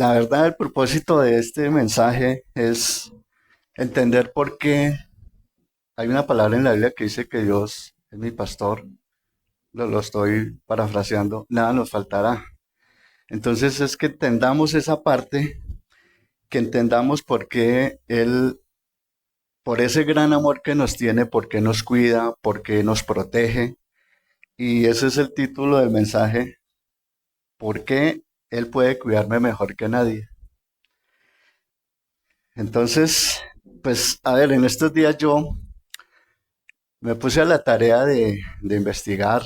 La verdad, el propósito de este mensaje es entender por qué hay una palabra en la Biblia que dice que Dios es mi pastor. Lo estoy parafraseando, nada nos faltará. Entonces es que entendamos esa parte, que entendamos por qué Él, por ese gran amor que nos tiene, por qué nos cuida, por qué nos protege. Y ese es el título del mensaje, por qué Él puede cuidarme mejor que nadie. Entonces, pues a ver, en estos días yo me puse a la tarea de investigar,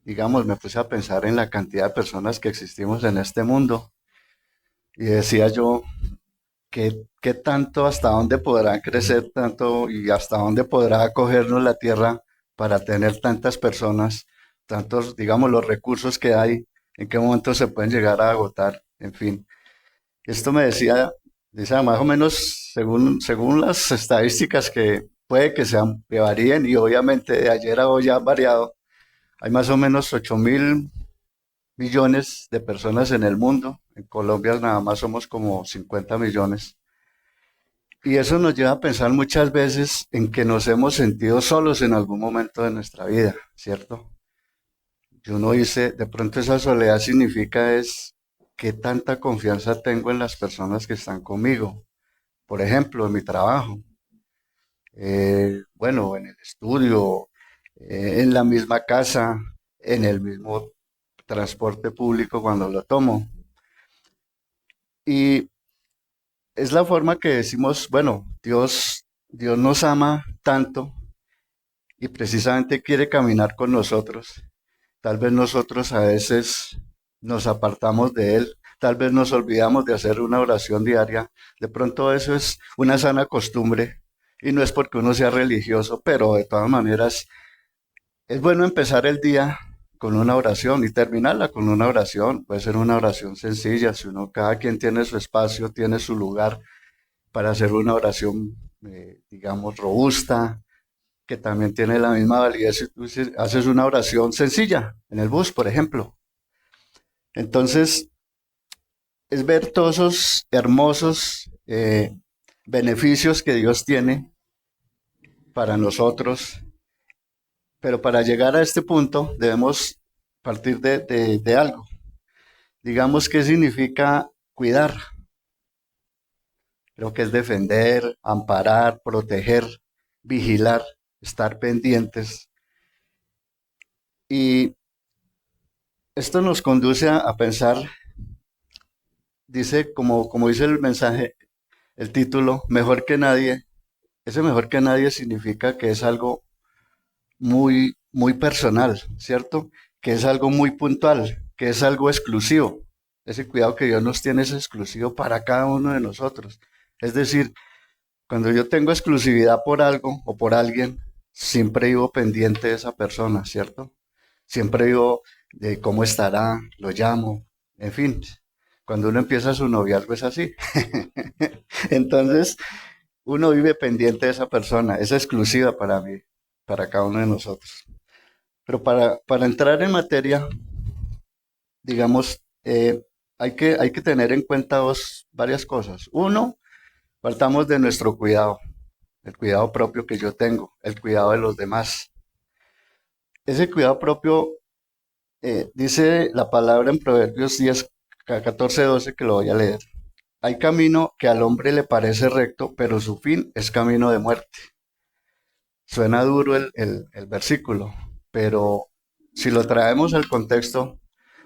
digamos, me puse a pensar en la cantidad de personas que existimos en este mundo y decía yo, ¿qué tanto, hasta dónde podrá crecer tanto y hasta dónde podrá acogernos la tierra para tener tantas personas, tantos, digamos, los recursos que hay, en qué momento se pueden llegar a agotar, en fin. Esto me decía, dice, más o menos, según las estadísticas que puede que sean, que varíen, y obviamente de ayer a hoy ha variado, hay más o menos 8.000 millones de personas en el mundo. En Colombia nada más somos como 50 millones. Y eso nos lleva a pensar muchas veces en que nos hemos sentido solos en algún momento de nuestra vida, ¿cierto? Y uno dice, de pronto esa soledad significa es qué tanta confianza tengo en las personas que están conmigo. Por ejemplo, en mi trabajo, bueno, en el estudio, en la misma casa, en el mismo transporte público cuando lo tomo. Y es la forma que decimos, bueno, Dios nos ama tanto y precisamente quiere caminar con nosotros. Tal vez nosotros a veces nos apartamos de Él, tal vez nos olvidamos de hacer una oración diaria. De pronto eso es una sana costumbre y no es porque uno sea religioso, pero de todas maneras es bueno empezar el día con una oración y terminarla con una oración. Puede ser una oración sencilla, si uno, cada quien tiene su espacio, tiene su lugar para hacer una oración, digamos, robusta, que también tiene la misma validez si tú haces una oración sencilla en el bus, por ejemplo. Entonces, es ver todos esos hermosos beneficios que Dios tiene para nosotros, pero para llegar a este punto debemos partir de algo. Digamos, ¿qué significa cuidar? Creo que es defender, amparar, proteger, vigilar, estar pendientes. Y esto nos conduce a pensar, dice, como dice el mensaje, el título, mejor que nadie. Ese mejor que nadie significa que es algo muy, muy personal, ¿cierto? Que es algo muy puntual, que es algo exclusivo. Ese cuidado que Dios nos tiene es exclusivo para cada uno de nosotros. Es decir, cuando yo tengo exclusividad por algo o por alguien, siempre vivo pendiente de esa persona, ¿cierto? Siempre vivo de cómo estará, lo llamo, en fin. Cuando uno empieza su noviazgo es así. Entonces, uno vive pendiente de esa persona, es exclusiva para mí, para cada uno de nosotros. Pero para entrar en materia, digamos, hay que tener en cuenta varias cosas. Uno, partamos de nuestro cuidado, el cuidado propio que yo tengo, el cuidado de los demás. Ese cuidado propio, dice la palabra en Proverbios 10, 14, 12, que lo voy a leer. Hay camino que al hombre le parece recto, pero su fin es camino de muerte. Suena duro el versículo, pero si lo traemos al contexto,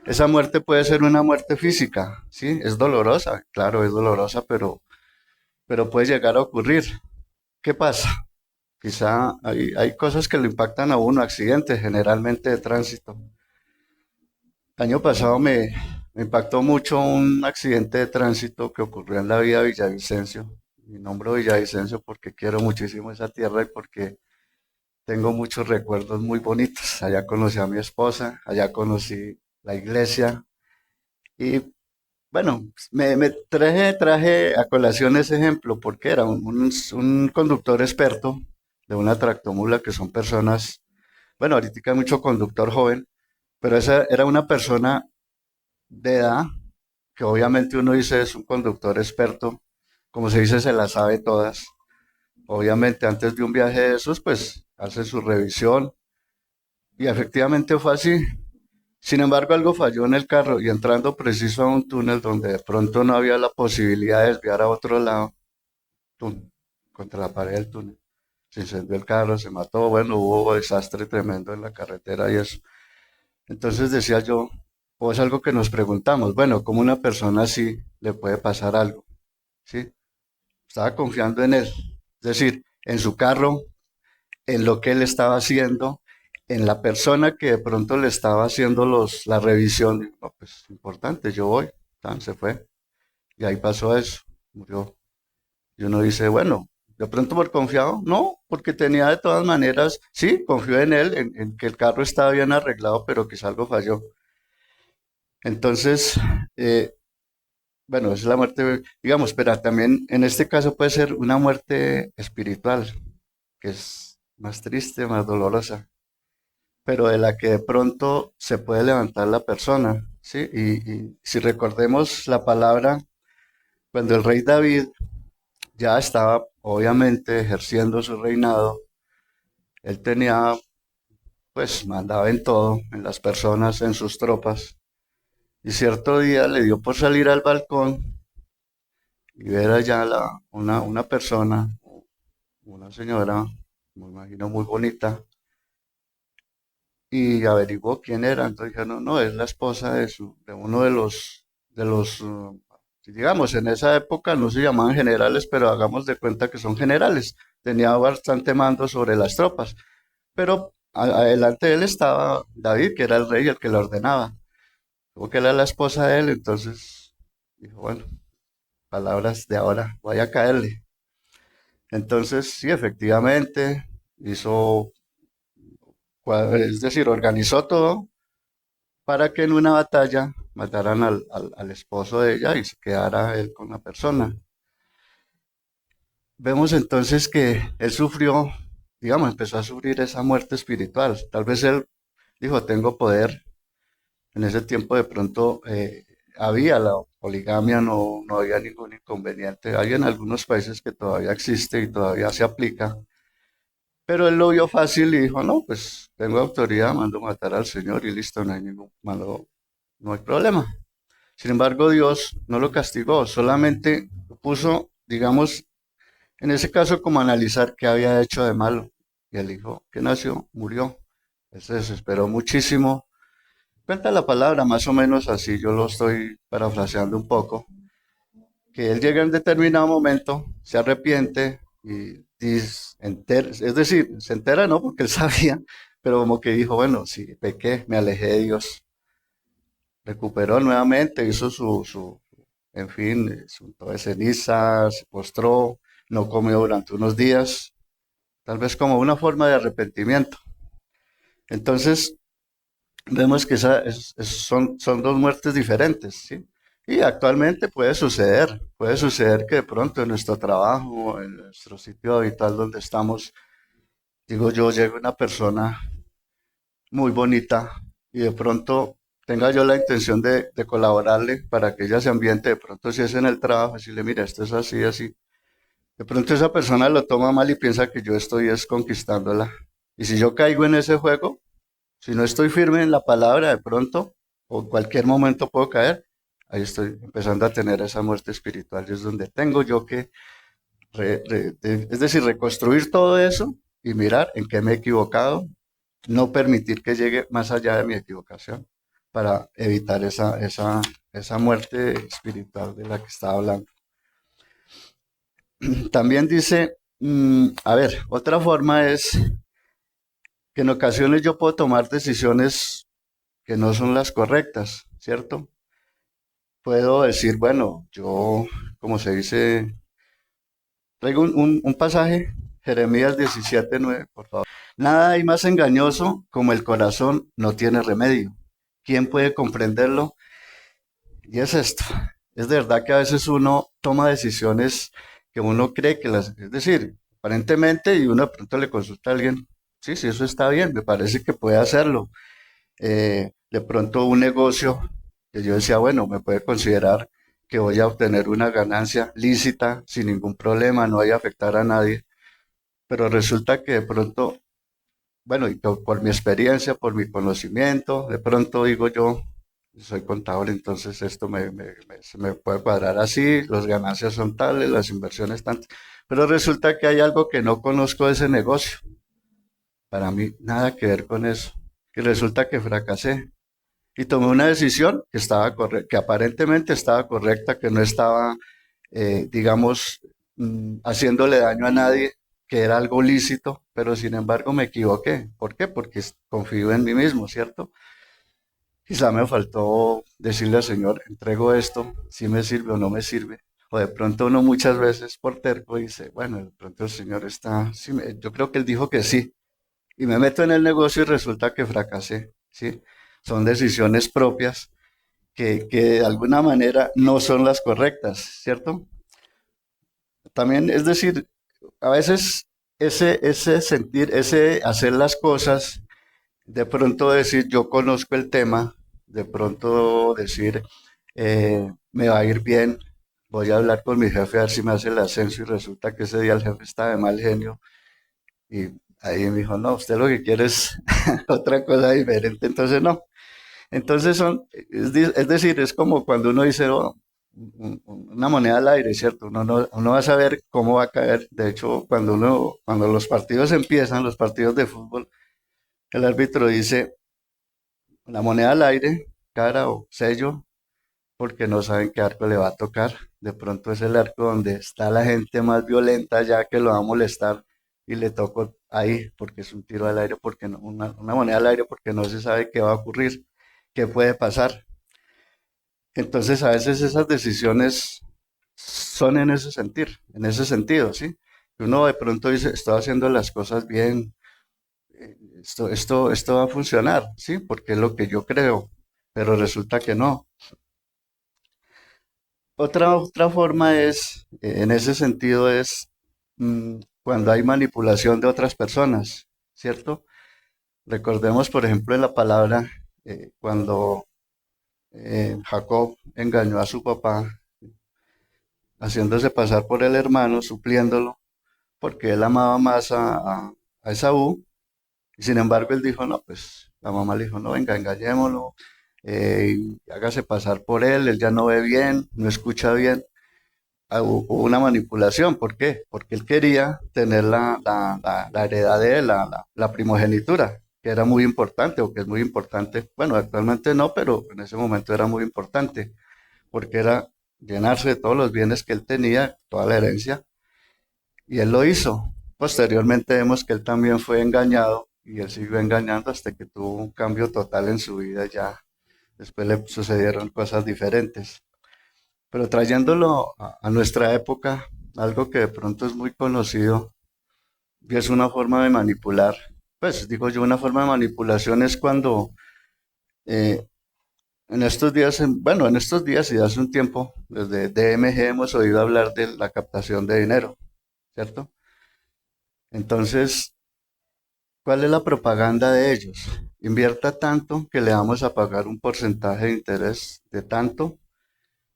esa muerte puede ser una muerte física, ¿sí? Es dolorosa, claro, es dolorosa, pero puede llegar a ocurrir. ¿Qué pasa? Quizá hay cosas que le impactan a uno, accidentes generalmente de tránsito. El año pasado me impactó mucho un accidente de tránsito que ocurrió en la vía Villavicencio. Y nombro Villavicencio porque quiero muchísimo esa tierra y porque tengo muchos recuerdos muy bonitos. Allá conocí a mi esposa, allá conocí la iglesia y bueno, me traje a colación ese ejemplo porque era un conductor experto de una tractomula que son personas, bueno, ahorita hay mucho conductor joven, pero esa era una persona de edad que obviamente uno dice es un conductor experto, como se dice, se las sabe todas. Obviamente antes de un viaje de esos, pues hace su revisión y efectivamente fue así. Sin embargo, algo falló en el carro y entrando preciso a un túnel donde de pronto no había la posibilidad de desviar a otro lado, ¡tum! Contra la pared del túnel. Se incendió el carro, se mató, bueno, hubo desastre tremendo en la carretera y eso. Entonces decía yo, o es algo que nos preguntamos, bueno, ¿cómo una persona así le puede pasar algo? ¿Sí? Estaba confiando en él, es decir, en su carro, en lo que él estaba haciendo, en la persona que de pronto le estaba haciendo la revisión. Digo, no, pues importante, yo voy, tan, se fue. Y ahí pasó eso, murió. Y uno dice, bueno, de pronto por confiado, no, porque tenía de todas maneras, sí, confío en él, en que el carro estaba bien arreglado, pero quizá algo falló. Entonces, eh, bueno, es la muerte, digamos, pero también en este caso puede ser una muerte espiritual, que es más triste, más dolorosa, pero de la que de pronto se puede levantar la persona, ¿sí? Y si recordemos la palabra, cuando el rey David ya estaba obviamente ejerciendo su reinado, él tenía, pues, mandaba en todo, en las personas, en sus tropas, y cierto día le dio por salir al balcón y ver allá una persona, una señora, me imagino muy bonita, y averiguó quién era. Entonces dijo, no, no, es la esposa de uno de los, si digamos, en esa época no se llamaban generales, pero hagamos de cuenta que son generales. Tenía bastante mando sobre las tropas, pero adelante de él estaba David, que era el rey, el que la ordenaba. Como que era la esposa de él, entonces dijo, bueno, palabras de ahora, voy a caerle. Entonces, sí, efectivamente, hizo, es decir, organizó todo para que en una batalla mataran al esposo de ella y se quedara él con la persona. Vemos entonces que él sufrió, digamos, empezó a sufrir esa muerte espiritual. Tal vez él dijo, tengo poder. En ese tiempo de pronto había la poligamia, no, no había ningún inconveniente. Hay en algunos países que todavía existe y todavía se aplica. Pero él lo vio fácil y dijo, no, pues tengo autoridad, mando matar al Señor y listo, no hay ningún, no hay problema. Sin embargo, Dios no lo castigó, solamente lo puso, digamos, en ese caso como analizar qué había hecho de malo. Y el hijo que nació murió. Él se desesperó muchísimo. Cuenta la palabra más o menos así, yo lo estoy parafraseando un poco, que él llega en determinado momento, se arrepiente y es decir, se entera no porque él sabía, pero como que dijo, bueno, sí, pequé, me alejé de Dios, recuperó nuevamente, hizo en fin, se untó de ceniza, se postró, no comió durante unos días, tal vez como una forma de arrepentimiento. Entonces, vemos que son dos muertes diferentes, ¿sí? Y actualmente puede suceder que de pronto en nuestro trabajo, en nuestro sitio habitual donde estamos, digo yo, llegue una persona muy bonita y de pronto tenga yo la intención de colaborarle para que ella se ambiente, de pronto si es en el trabajo, decirle, mira, esto es así, así. De pronto esa persona lo toma mal y piensa que yo estoy es conquistándola. Y si yo caigo en ese juego, si no estoy firme en la palabra, de pronto, o en cualquier momento puedo caer, ahí estoy empezando a tener esa muerte espiritual. Y es donde tengo yo que, es decir, reconstruir todo eso y mirar en qué me he equivocado, no permitir que llegue más allá de mi equivocación para evitar esa muerte espiritual de la que estaba hablando. También dice, a ver, otra forma es que en ocasiones yo puedo tomar decisiones que no son las correctas, ¿cierto? Puedo decir, bueno, yo, como se dice, traigo un pasaje, Jeremías 17:9, por favor. Nada hay más engañoso como el corazón no tiene remedio. ¿Quién puede comprenderlo? Y es esto. Es de verdad que a veces uno toma decisiones que uno cree que es decir, aparentemente, y uno de pronto le consulta a alguien, sí, sí, eso está bien, me parece que puede hacerlo. De pronto un negocio. que yo decía, bueno, me puede considerar que voy a obtener una ganancia lícita sin ningún problema, no voy a afectar a nadie, pero resulta que de pronto, bueno, y por mi experiencia, por mi conocimiento, de pronto digo yo, soy contador, entonces esto se me puede cuadrar así, las ganancias son tales, las inversiones tantas, pero resulta que hay algo que no conozco de ese negocio. Para mí, nada que ver con eso. Y resulta que fracasé. Y tomé una decisión que estaba que aparentemente estaba correcta, que no estaba, digamos, haciéndole daño a nadie, que era algo lícito, pero sin embargo me equivoqué. ¿Por qué? Porque confío en mí mismo, ¿cierto? Quizá me faltó decirle al Señor, entrego esto, si me sirve o no me sirve. O de pronto uno muchas veces por terco dice, bueno, de pronto el Señor está, sí yo creo que Él dijo que sí, y me meto en el negocio y resulta que fracasé, ¿sí? Son decisiones propias que de alguna manera no son las correctas, ¿cierto? También, es decir, a veces ese sentir, ese hacer las cosas, de pronto decir yo conozco el tema, de pronto decir me va a ir bien, voy a hablar con mi jefe a ver si me hace el ascenso y resulta que ese día el jefe está de mal genio y ahí me dijo, no, usted lo que quiere es otra cosa diferente, entonces no. Entonces es decir, es como cuando uno dice oh, una moneda al aire, ¿cierto? Uno va a saber cómo va a caer. De hecho, cuando los partidos empiezan, los partidos de fútbol, el árbitro dice la moneda al aire, cara o sello, porque no saben qué arco le va a tocar. De pronto es el arco donde está la gente más violenta ya que lo va a molestar y le toco ahí porque es un tiro al aire, porque una moneda al aire porque no se sabe qué va a ocurrir, qué puede pasar. Entonces a veces esas decisiones son en ese sentir, en ese sentido, ¿sí? Que uno de pronto dice, estoy haciendo las cosas bien, esto va a funcionar, ¿sí? Porque es lo que yo creo, pero resulta que no. Otra forma es, en ese sentido, es cuando hay manipulación de otras personas, ¿cierto? Recordemos, por ejemplo, en la palabra, cuando Jacob engañó a su papá, haciéndose pasar por el hermano, supliéndolo, porque él amaba más a Esaú, y sin embargo él dijo, no, pues la mamá le dijo, no, venga, engañémoslo, y hágase pasar por él ya no ve bien, no escucha bien. Hubo una manipulación, ¿por qué? Porque él quería tener la heredad de él, la primogenitura, que era muy importante, o que es muy importante, bueno, actualmente no, pero en ese momento era muy importante, porque era llenarse de todos los bienes que él tenía, toda la herencia, y él lo hizo. Posteriormente vemos que él también fue engañado y él siguió engañando hasta que tuvo un cambio total en su vida ya. Después le sucedieron cosas diferentes. Pero trayéndolo a nuestra época, algo que de pronto es muy conocido y es una forma de manipular. Pues digo yo, una forma de manipulación es cuando eh, en estos días, bueno, en estos días y hace un tiempo, desde DMG hemos oído hablar de la captación de dinero, ¿cierto? Entonces, ¿cuál es la propaganda de ellos? Invierta tanto que le vamos a pagar un porcentaje de interés de tanto,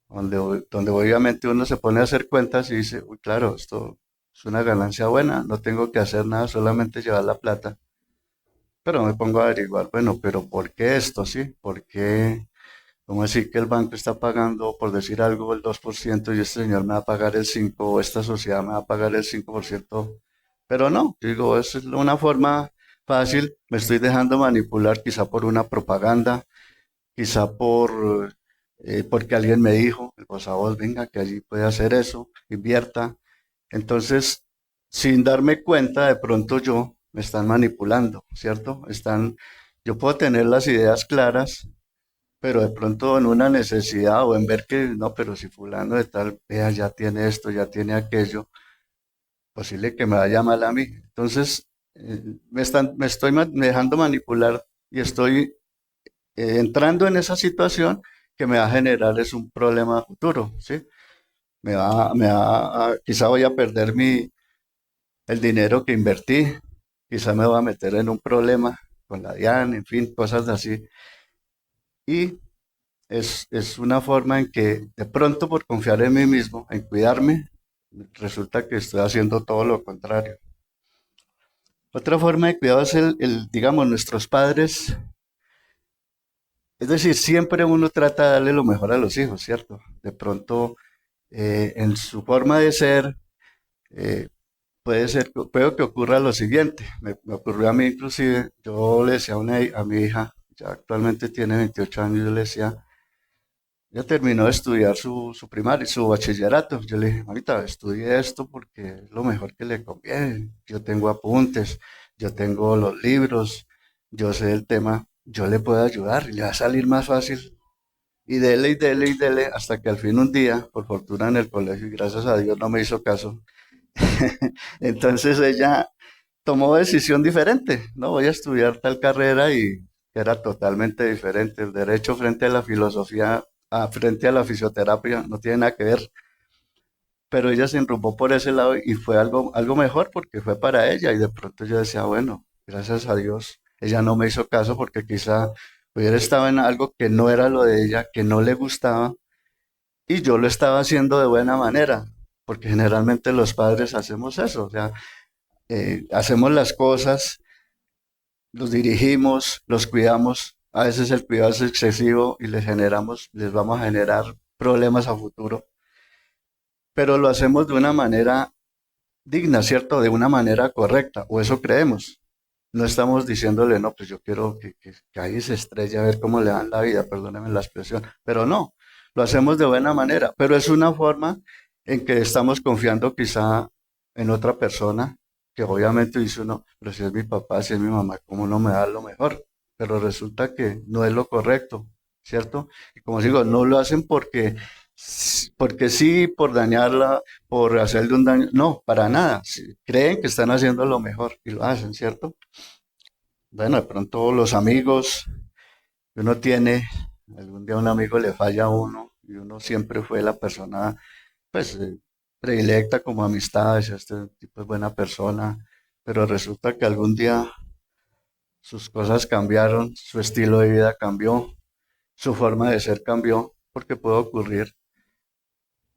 donde obviamente uno se pone a hacer cuentas y dice, uy, claro, esto es una ganancia buena, no tengo que hacer nada, solamente llevar la plata. Pero me pongo a averiguar, bueno, pero ¿por qué esto, sí? ¿Por qué? ¿Cómo así que el banco está pagando, por decir algo, el 2% y este señor me va a pagar el 5% o esta sociedad me va a pagar el 5%? Pero no, digo, es una forma fácil, me estoy dejando manipular quizá por una propaganda, quizá porque alguien me dijo, el voz a voz, venga, que allí puede hacer eso, invierta. Entonces, sin darme cuenta, de pronto me están manipulando, ¿cierto? Yo puedo tener las ideas claras, pero de pronto en una necesidad o en ver que, no, pero si fulano de tal, vea, ya tiene esto, ya tiene aquello, posible que me vaya mal a mí. Entonces, me estoy dejando manipular y estoy entrando en esa situación que me va a generar es un problema futuro, ¿sí? Quizá voy a perder el dinero que invertí, quizá me voy a meter en un problema con la DIAN, en fin, cosas así. Y es una forma en que de pronto por confiar en mí mismo, en cuidarme, resulta que estoy haciendo todo lo contrario. Otra forma de cuidado es digamos, nuestros padres. Es decir, siempre uno trata de darle lo mejor a los hijos, ¿cierto? De pronto, en su forma de ser, eh, puede que ocurra lo siguiente. Me ocurrió a mí inclusive, yo le decía a mi hija, ya actualmente tiene 28 años, yo le decía, ya terminó de estudiar su primaria, su bachillerato. Yo le dije, mamita, estudie esto porque es lo mejor que le conviene. Yo tengo apuntes, yo tengo los libros, yo sé el tema, yo le puedo ayudar y le va a salir más fácil. Y dele y dele y dele hasta que al fin un día, por fortuna en el colegio, y gracias a Dios no me hizo caso. Entonces ella tomó decisión diferente. No voy a estudiar tal carrera y era totalmente diferente. El derecho frente a la filosofía, frente a la fisioterapia, no tiene nada que ver. Pero ella se enrumbó por ese lado y fue algo mejor porque fue para ella. Y de pronto yo decía, bueno, gracias a Dios, ella no me hizo caso porque quizá hubiera estado en algo que no era lo de ella, que no le gustaba, y yo lo estaba haciendo de buena manera, porque generalmente los padres hacemos eso, o sea, hacemos las cosas, los dirigimos, los cuidamos, a veces el cuidado es excesivo y les vamos a generar problemas a futuro, pero lo hacemos de una manera digna, ¿cierto? De una manera correcta, o eso creemos. No estamos diciéndole, no, pues yo quiero que ahí se estrella a ver cómo le dan la vida, perdóneme la expresión, pero no, lo hacemos de buena manera, pero es una forma en que estamos confiando quizá en otra persona, que obviamente dice uno, pero si es mi papá, si es mi mamá, ¿cómo no me da lo mejor? Pero resulta que no es lo correcto, ¿cierto? Y como digo, no lo hacen porque sí, por dañarla, por hacerle un daño, no, para nada, creen que están haciendo lo mejor y lo hacen, ¿cierto? Bueno, de pronto los amigos que uno tiene, algún día un amigo le falla a uno y uno siempre fue la persona, pues, predilecta como amistad, decía, este tipo es buena persona, pero resulta que algún día sus cosas cambiaron, su estilo de vida cambió, su forma de ser cambió, porque puede ocurrir.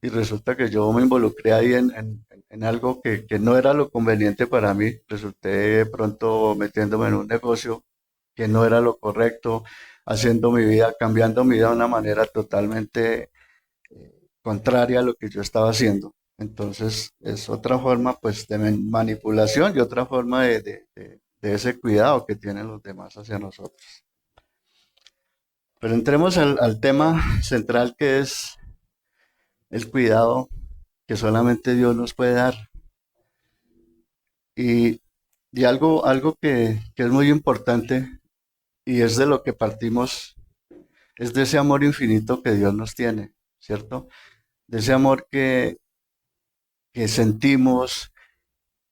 Y resulta que yo me involucré ahí en algo que no era lo conveniente para mí. Resulté de pronto metiéndome en un negocio que no era lo correcto, haciendo mi vida, cambiando mi vida de una manera totalmente contraria a lo que yo estaba haciendo. Entonces es otra forma pues de manipulación y otra forma de ese cuidado que tienen los demás hacia nosotros. Pero entremos al tema central, que es el cuidado que solamente Dios nos puede dar. Y, y algo que es muy importante y es de lo que partimos, es de ese amor infinito que Dios nos tiene, ¿cierto? De ese amor que sentimos,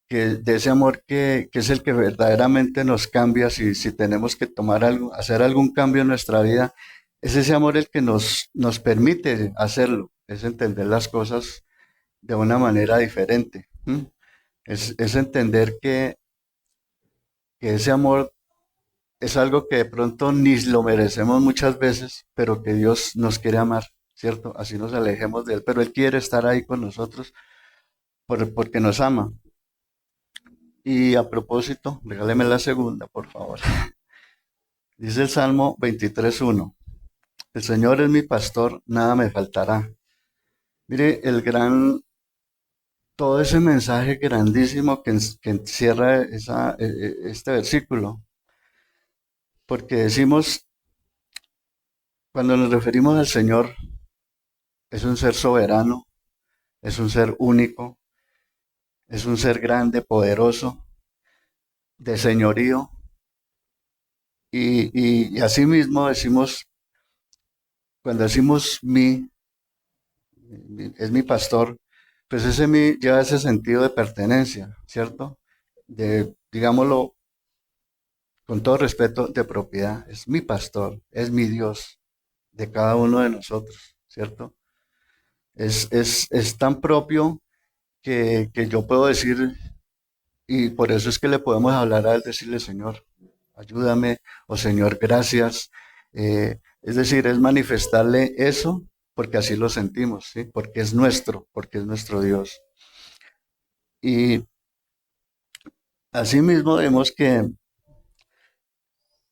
de ese amor que es el que verdaderamente nos cambia si tenemos que tomar algo, hacer algún cambio en nuestra vida. Es ese amor el que nos permite hacerlo, es entender las cosas de una manera diferente. ¿M? Es entender que ese amor es algo que de pronto ni lo merecemos muchas veces, pero que Dios nos quiere amar, ¿cierto? Así nos alejemos de Él, pero Él quiere estar ahí con nosotros porque nos ama. Y a propósito, regáleme la segunda, por favor. Dice el Salmo 23:1. El Señor es mi pastor, nada me faltará. Mire, todo ese mensaje grandísimo que encierra este versículo, porque decimos, cuando nos referimos al Señor, es un ser soberano, es un ser único, es un ser grande, poderoso, de señorío, y asimismo decimos, cuando decimos es mi pastor, pues ese mi lleva ese sentido de pertenencia, ¿cierto? Digámoslo con todo respeto, de propiedad. Es mi pastor, es mi Dios, de cada uno de nosotros, ¿cierto? Es tan propio que yo puedo decir, y por eso es que le podemos hablar a él, decirle, Señor, ayúdame, o Señor, gracias. Es decir, es manifestarle eso porque así lo sentimos, ¿sí? Porque es nuestro Dios. Y asimismo vemos que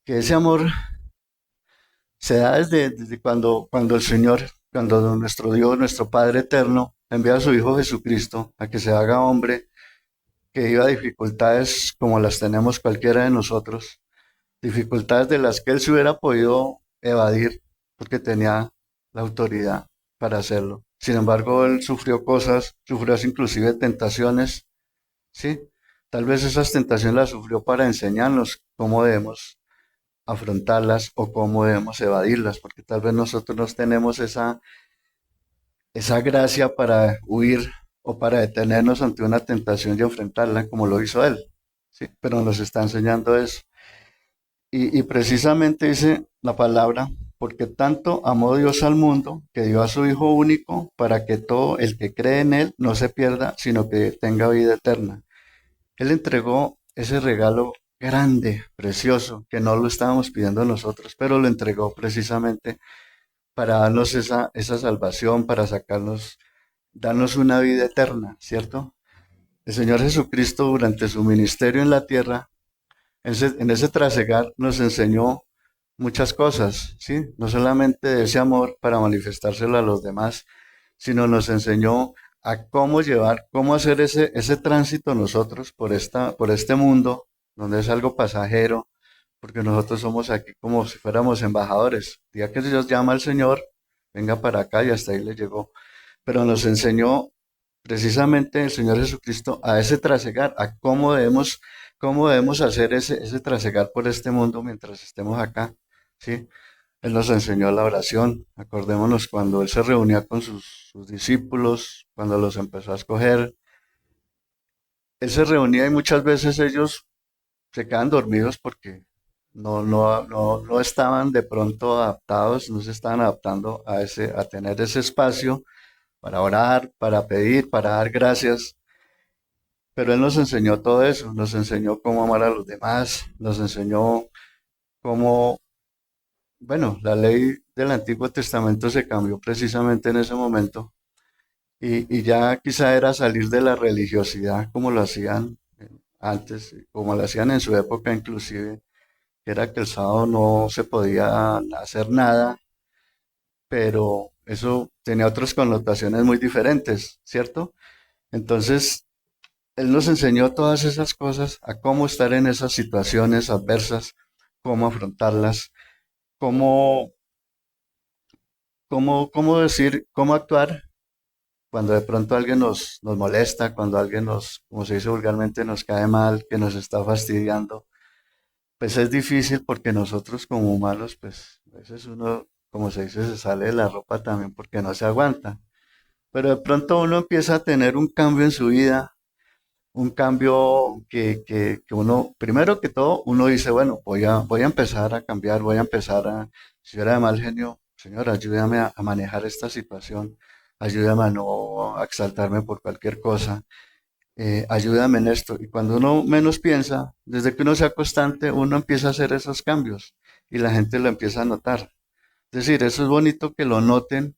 ese amor se da desde cuando el Señor, cuando nuestro Dios, nuestro Padre eterno, envía a su Hijo Jesucristo a que se haga hombre, que iba a dificultades como las tenemos cualquiera de nosotros, dificultades de las que él se hubiera podido evadir porque tenía la autoridad para hacerlo. Sin embargo, él sufrió cosas, sufrió inclusive tentaciones, ¿sí? Tal vez esas tentaciones las sufrió para enseñarnos cómo debemos afrontarlas o cómo debemos evadirlas, porque tal vez nosotros no tenemos esa gracia para huir o para detenernos ante una tentación y enfrentarla como lo hizo él, ¿sí? Pero nos está enseñando eso. Y precisamente dice la palabra, porque tanto amó Dios al mundo que dio a su Hijo único para que todo el que cree en Él no se pierda, sino que tenga vida eterna. Él entregó ese regalo grande, precioso, que no lo estábamos pidiendo nosotros, pero lo entregó precisamente para darnos esa salvación, para sacarnos, darnos una vida eterna, ¿cierto? El Señor Jesucristo durante su ministerio en la tierra, en ese trasegar nos enseñó muchas cosas, ¿sí? No solamente de ese amor para manifestárselo a los demás, sino nos enseñó a cómo llevar, cómo hacer ese tránsito nosotros por este mundo, donde es algo pasajero, porque nosotros somos aquí como si fuéramos embajadores. El día que Dios llama al Señor, venga para acá y hasta ahí le llegó. Pero nos enseñó precisamente el Señor Jesucristo a ese trasegar, a cómo debemos hacer ese trasegar por este mundo mientras estemos acá, ¿sí? Él nos enseñó la oración. Acordémonos cuando Él se reunía con sus discípulos, cuando los empezó a escoger. Él se reunía y muchas veces ellos se quedan dormidos porque no estaban de pronto adaptados, no se estaban adaptando a tener ese espacio para orar, para pedir, para dar gracias. Pero Él nos enseñó todo eso, nos enseñó cómo amar a los demás, nos enseñó cómo, bueno, la ley del Antiguo Testamento se cambió precisamente en ese momento y ya quizá era salir de la religiosidad como lo hacían antes, como lo hacían en su época inclusive, que era que el sábado no se podía hacer nada, pero eso tenía otras connotaciones muy diferentes, ¿cierto? Entonces, Él nos enseñó todas esas cosas, a cómo estar en esas situaciones adversas, cómo afrontarlas, cómo, cómo decir, cómo actuar cuando de pronto alguien nos molesta, cuando alguien como se dice vulgarmente, nos cae mal, que nos está fastidiando. Pues es difícil porque nosotros como humanos, pues a veces uno, como se dice, se sale de la ropa también porque no se aguanta. Pero de pronto uno empieza a tener un cambio en su vida, un cambio que uno, primero que todo, uno dice, bueno, voy a empezar a cambiar, voy a empezar si yo era de mal genio, Señor, ayúdame a manejar esta situación, ayúdame a no exaltarme por cualquier cosa, ayúdame en esto. Y cuando uno menos piensa, desde que uno sea constante, uno empieza a hacer esos cambios y la gente lo empieza a notar. Es decir, eso es bonito que lo noten,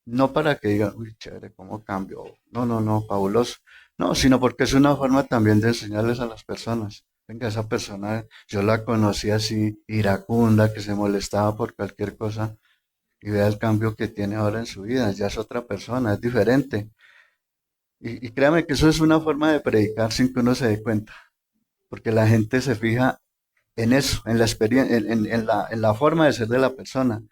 no para que digan, uy, chévere, cómo cambio. No, no, no, fabuloso. No, sino porque es una forma también de enseñarles a las personas. Venga, esa persona, yo la conocí así, iracunda, que se molestaba por cualquier cosa, y vea el cambio que tiene ahora en su vida. Ya es otra persona, es diferente. Y créame que eso es una forma de predicar sin que uno se dé cuenta, porque la gente se fija en eso, en la experiencia, en la forma de ser de la persona,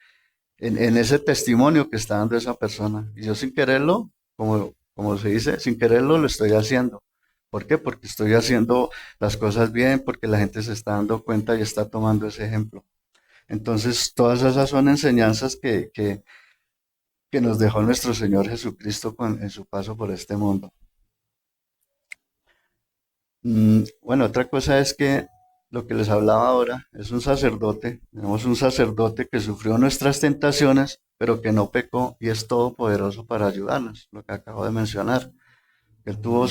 en ese testimonio que está dando esa persona. Y yo sin quererlo, como se dice, sin quererlo lo estoy haciendo. ¿Por qué? Porque estoy haciendo las cosas bien, porque la gente se está dando cuenta y está tomando ese ejemplo. Entonces, todas esas son enseñanzas que nos dejó nuestro Señor Jesucristo en su paso por este mundo. Bueno, otra cosa es que lo que les hablaba ahora es un sacerdote. Tenemos un sacerdote que sufrió nuestras tentaciones, pero que no pecó y es todopoderoso para ayudarnos, lo que acabo de mencionar. Él tuvo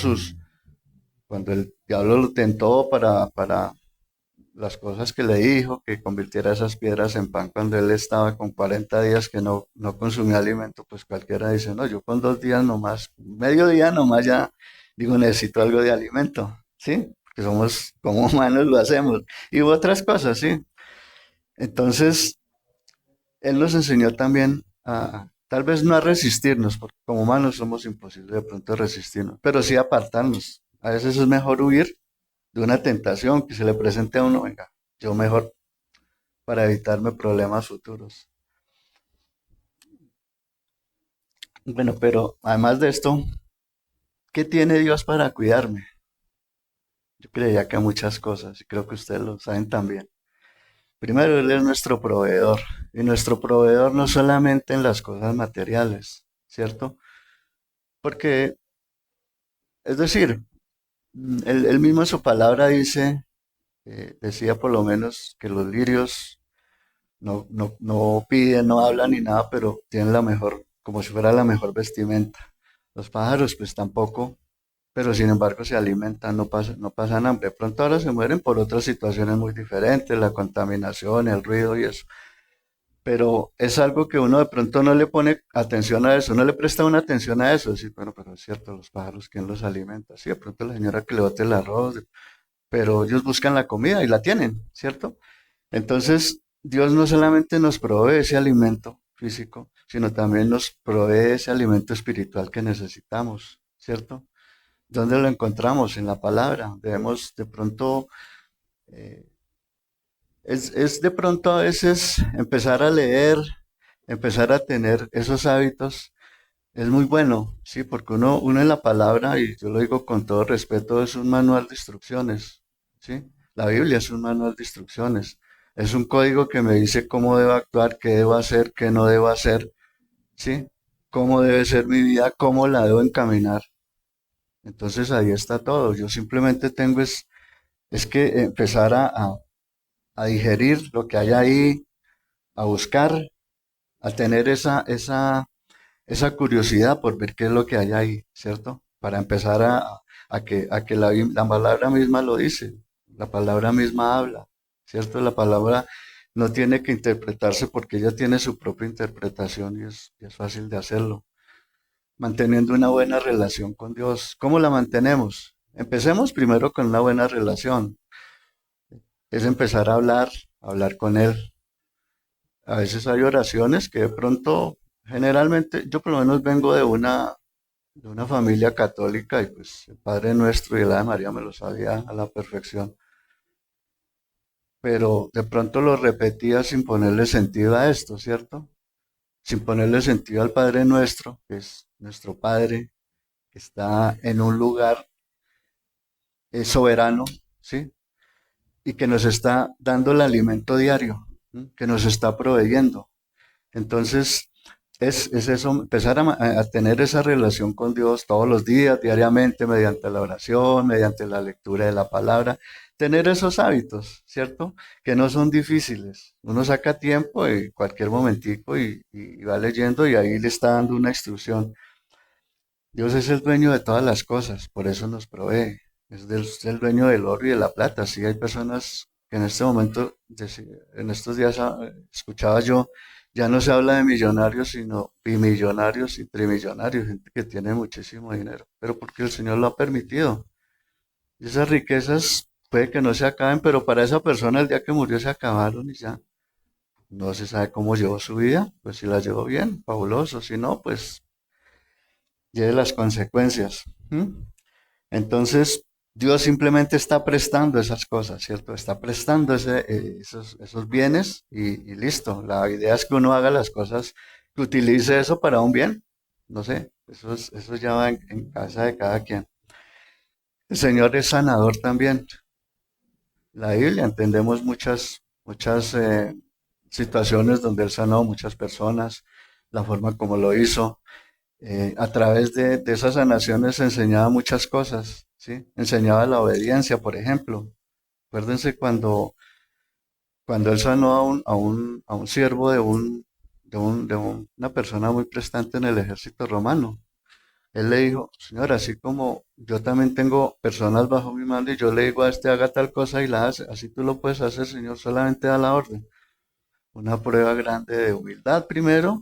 cuando el diablo lo tentó para las cosas que le dijo, que convirtiera esas piedras en pan cuando él estaba con 40 días que no consumía alimento, pues cualquiera dice, no, yo con 2 días nomás, medio día nomás ya digo, necesito algo de alimento, ¿sí? Porque somos como humanos lo hacemos. Y hubo otras cosas, ¿sí? Entonces, él nos enseñó también a, tal vez no a resistirnos, porque como humanos somos imposibles de pronto resistirnos, pero sí apartarnos. A veces es mejor huir de una tentación que se le presente a uno, venga, yo mejor para evitarme problemas futuros. Bueno, pero además de esto, ¿qué tiene Dios para cuidarme? Yo creía que muchas cosas, y creo que ustedes lo saben también. Primero, Él es nuestro proveedor, y nuestro proveedor no solamente en las cosas materiales, ¿cierto? Porque, es decir, él mismo en su palabra dice, decía por lo menos que los lirios no piden, no hablan ni nada, pero tienen la mejor, como si fuera la mejor vestimenta. Los pájaros, pues tampoco, pero sin embargo se alimentan, no pasan hambre. De pronto ahora se mueren por otras situaciones muy diferentes, la contaminación, el ruido y eso. Pero es algo que uno de pronto no le pone atención a eso, no le presta una atención a eso. Sí, bueno, pero es cierto, los pájaros, ¿quién los alimenta? Sí, de pronto la señora que le bote el arroz, pero ellos buscan la comida y la tienen, ¿cierto? Entonces, Dios no solamente nos provee ese alimento físico, sino también nos provee ese alimento espiritual que necesitamos, ¿cierto? ¿Dónde lo encontramos? En la palabra. Debemos de pronto, eh, es de pronto a veces empezar a leer, empezar a tener esos hábitos. Es muy bueno, sí, porque uno en la palabra, y yo lo digo con todo respeto, es un manual de instrucciones, ¿sí? La Biblia es un manual de instrucciones. Es un código que me dice cómo debo actuar, qué debo hacer, qué no debo hacer, ¿sí? Cómo debe ser mi vida, cómo la debo encaminar. Entonces ahí está todo. Yo simplemente tengo es que empezar a digerir lo que hay ahí, a buscar, a tener esa curiosidad por ver qué es lo que hay ahí, ¿cierto? Para empezar a que la palabra misma lo dice, la palabra misma habla, ¿cierto? La palabra no tiene que interpretarse porque ella tiene su propia interpretación y es fácil de hacerlo. Manteniendo una buena relación con Dios. ¿Cómo la mantenemos? Empecemos primero con una buena relación. Es empezar a hablar con Él. A veces hay oraciones que de pronto, generalmente, yo por lo menos vengo de una familia católica y pues el Padre Nuestro y el Ave María me lo sabía a la perfección, pero de pronto lo repetía sin ponerle sentido a esto, ¿cierto? Sin ponerle sentido al Padre Nuestro, que es nuestro Padre, que está en un lugar soberano, ¿sí? Y que nos está dando el alimento diario, ¿sí? Que nos está proveyendo. Entonces, es eso, empezar a tener esa relación con Dios todos los días, diariamente, mediante la oración, mediante la lectura de la palabra, tener esos hábitos, ¿cierto? Que no son difíciles. Uno saca tiempo y cualquier momentico y va leyendo y ahí le está dando una instrucción. Dios es el dueño de todas las cosas, por eso nos provee. Es el dueño del oro y de la plata. Sí, hay personas que en este momento, en estos días escuchaba yo, ya no se habla de millonarios, sino bimillonarios y trimillonarios, gente que tiene muchísimo dinero, pero porque el Señor lo ha permitido. Y esas riquezas puede que no se acaben, pero para esa persona el día que murió se acabaron y ya. No se sabe cómo llevó su vida, pues si la llevó bien, fabuloso, si no, pues lleve las consecuencias. ¿M? Entonces, Dios simplemente está prestando esas cosas, ¿cierto? Está prestando esos bienes y listo. La idea es que uno haga las cosas, que utilice eso para un bien. No sé, eso ya va en casa de cada quien. El Señor es sanador también. La Biblia entendemos muchas situaciones donde Él sanó a muchas personas, la forma como lo hizo. A través de esas sanaciones enseñaba muchas cosas, ¿sí? Enseñaba la obediencia, por ejemplo. Acuérdense cuando él sanó a un siervo de una persona muy prestante en el ejército romano. Él le dijo, Señor, así como yo también tengo personas bajo mi mando y yo le digo a este haga tal cosa y la hace, así tú lo puedes hacer, Señor, solamente da la orden. Una prueba grande de humildad primero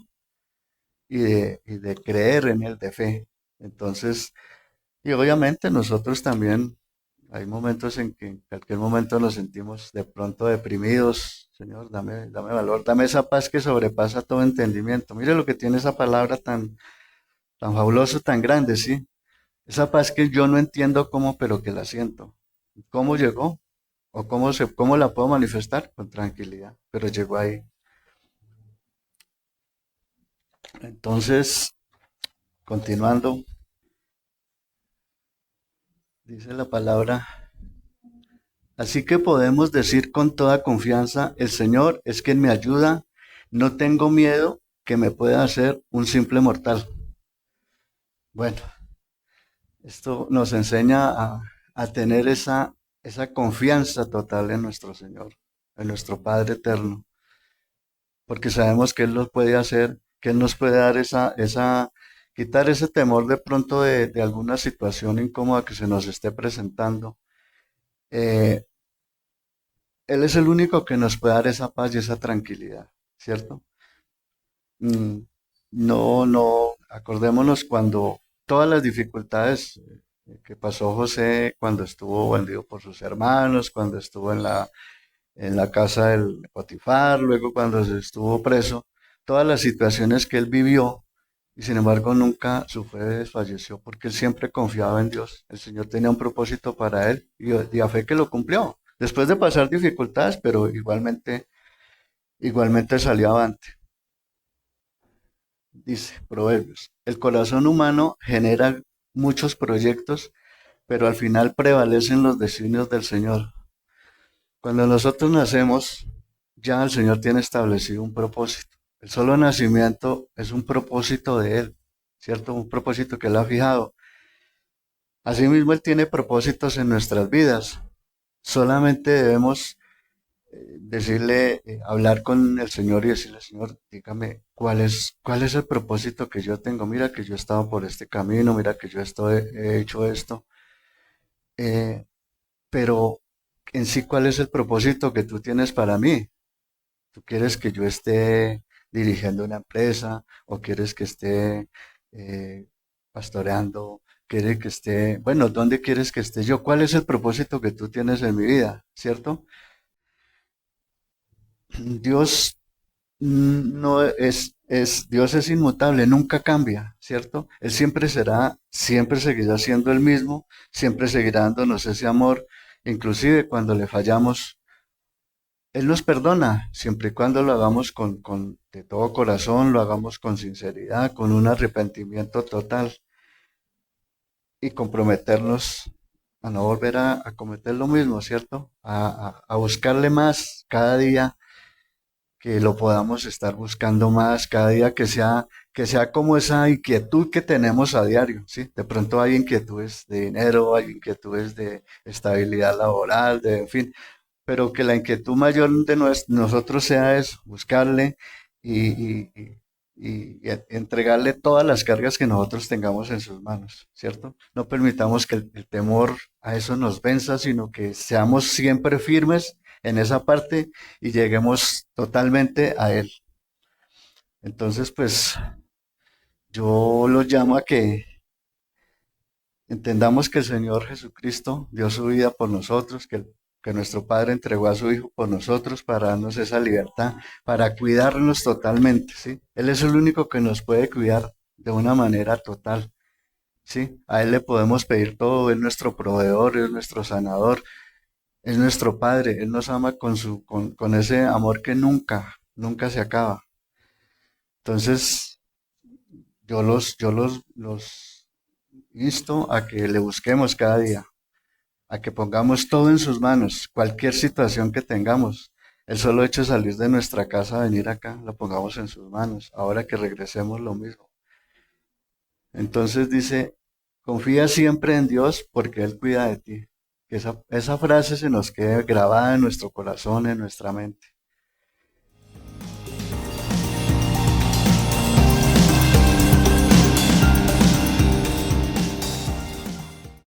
y de creer en él, de fe. Entonces, y obviamente nosotros también, hay momentos en que en cualquier momento nos sentimos de pronto deprimidos. Señor, dame valor, dame esa paz que sobrepasa todo entendimiento. Mire lo que tiene esa palabra tan fabulosa, tan grande, ¿sí? Esa paz que yo no entiendo cómo, pero que la siento. ¿Cómo llegó? ¿O cómo la puedo manifestar? Con tranquilidad, pero llegó ahí. Entonces, continuando, dice la palabra, así que podemos decir con toda confianza, el Señor es quien me ayuda, no tengo miedo que me pueda hacer un simple mortal. Bueno, esto nos enseña a tener esa confianza total en nuestro Señor, en nuestro Padre eterno, porque sabemos que Él lo puede hacer, que Él nos puede dar quitar ese temor de pronto de alguna situación incómoda que se nos esté presentando. Eh, Él es el único que nos puede dar esa paz y esa tranquilidad, ¿cierto? Mm, no, acordémonos cuando todas las dificultades que pasó José cuando estuvo vendido por sus hermanos, cuando estuvo en la casa del Potifar, luego cuando se estuvo preso, todas las situaciones que él vivió, y sin embargo nunca su fe desfalleció porque él siempre confiaba en Dios. El Señor tenía un propósito para él y a fe que lo cumplió. Después de pasar dificultades, pero igualmente salió avante. Dice Proverbios, el corazón humano genera muchos proyectos, pero al final prevalecen los designios del Señor. Cuando nosotros nacemos, ya el Señor tiene establecido un propósito. El solo nacimiento es un propósito de Él, ¿cierto? Un propósito que Él ha fijado. Asimismo, Él tiene propósitos en nuestras vidas. Solamente debemos decirle, hablar con el Señor y decirle, Señor, dígame, ¿cuál es el propósito que yo tengo? Mira que yo he estado por este camino, mira que he hecho esto, eh, pero en sí, ¿cuál es el propósito que tú tienes para mí? ¿Tú quieres que yo esté dirigiendo una empresa o quieres que esté pastoreando? ¿Quieres que esté, bueno, dónde quieres que esté yo? ¿Cuál es el propósito que tú tienes en mi vida? ¿Cierto? Dios no Dios es inmutable, nunca cambia, ¿cierto? Él siempre seguirá siendo el mismo, siempre seguirá dándonos ese amor, inclusive cuando le fallamos, Él nos perdona, siempre y cuando lo hagamos de todo corazón, lo hagamos con sinceridad, con un arrepentimiento total y comprometernos a no volver a cometer lo mismo, ¿cierto? A buscarle más cada día, que lo podamos estar buscando más cada día, que sea como esa inquietud que tenemos a diario, ¿sí? De pronto hay inquietudes de dinero, hay inquietudes de estabilidad laboral, en fin, pero que la inquietud mayor de nosotros sea eso, buscarle y entregarle todas las cargas que nosotros tengamos en sus manos, ¿cierto? No permitamos que el temor a eso nos venza, sino que seamos siempre firmes en esa parte y lleguemos totalmente a Él. Entonces, pues yo los llamo a que entendamos que el Señor Jesucristo dio su vida por nosotros, que nuestro Padre entregó a su Hijo por nosotros para darnos esa libertad, para cuidarnos totalmente, ¿sí? Él es el único que nos puede cuidar de una manera total, ¿sí? A Él le podemos pedir todo, Él es nuestro proveedor, Él es nuestro sanador, es nuestro Padre, Él nos ama con ese amor que nunca se acaba. Entonces, los insto a que le busquemos cada día, a que pongamos todo en sus manos, cualquier situación que tengamos. El solo hecho de salir de nuestra casa, venir acá, lo pongamos en sus manos. Ahora que regresemos, lo mismo. Entonces dice, confía siempre en Dios porque Él cuida de ti. Que esa frase se nos quede grabada en nuestro corazón, en nuestra mente.